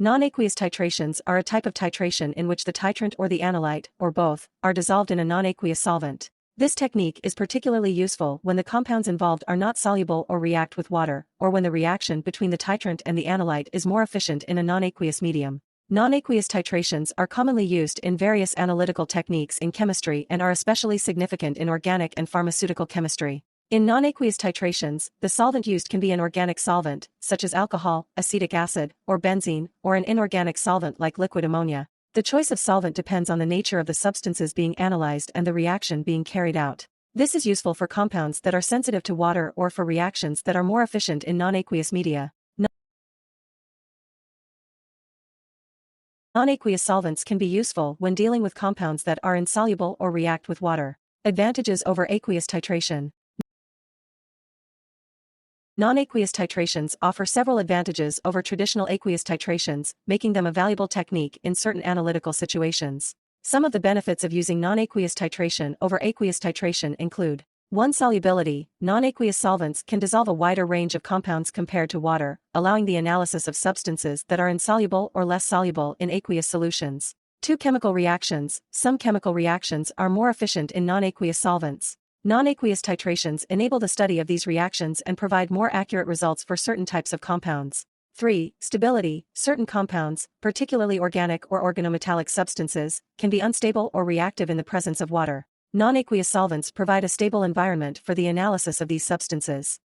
Non-aqueous titrations are a type of titration in which the titrant or the analyte, or both, are dissolved in a non-aqueous solvent. This technique is particularly useful when the compounds involved are not soluble or react with water, or when the reaction between the titrant and the analyte is more efficient in a non-aqueous medium. Non-aqueous titrations are commonly used in various analytical techniques in chemistry and are especially significant in organic and pharmaceutical chemistry. In non-aqueous titrations, the solvent used can be an organic solvent, such as alcohol, acetic acid, or benzene, or an inorganic solvent like liquid ammonia. The choice of solvent depends on the nature of the substances being analyzed and the reaction being carried out. This is useful for compounds that are sensitive to water or for reactions that are more efficient in non-aqueous media. Non-aqueous solvents can be useful when dealing with compounds that are insoluble or react with water. Advantages over aqueous titration. Non-aqueous titrations offer several advantages over traditional aqueous titrations, making them a valuable technique in certain analytical situations. Some of the benefits of using non-aqueous titration over aqueous titration include: 1. Solubility. Non-aqueous solvents can dissolve a wider range of compounds compared to water, allowing the analysis of substances that are insoluble or less soluble in aqueous solutions. 2. Chemical reactions. Some chemical reactions are more efficient in non-aqueous solvents. Non-aqueous titrations enable the study of these reactions and provide more accurate results for certain types of compounds. 3. Stability. Certain compounds, particularly organic or organometallic substances, can be unstable or reactive in the presence of water. Non-aqueous solvents provide a stable environment for the analysis of these substances.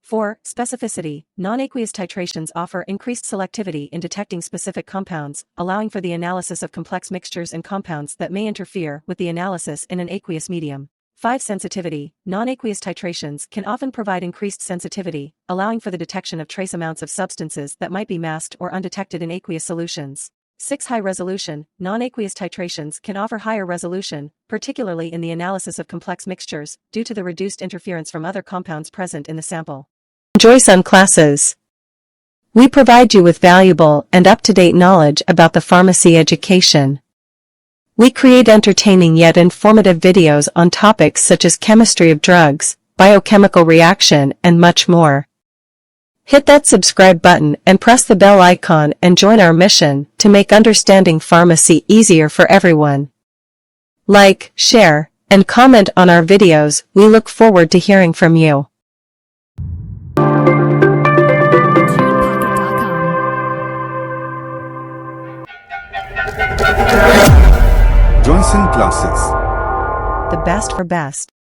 4. Specificity. Non-aqueous titrations offer increased selectivity in detecting specific compounds, allowing for the analysis of complex mixtures and compounds that may interfere with the analysis in an aqueous medium. 5. Sensitivity. Non-aqueous titrations can often provide increased sensitivity, allowing for the detection of trace amounts of substances that might be masked or undetected in aqueous solutions. 6. High resolution. Non-aqueous titrations can offer higher resolution, particularly in the analysis of complex mixtures, due to the reduced interference from other compounds present in the sample. Enjoy some classes. We provide you with valuable and up-to-date knowledge about the pharmacy education. We create entertaining yet informative videos on topics such as chemistry of drugs, biochemical reaction, and much more. Hit that subscribe button and press the bell icon and join our mission to make understanding pharmacy easier for everyone. Like, share, and comment on our videos. We look forward to hearing from you. Johnson Classes. The best for best.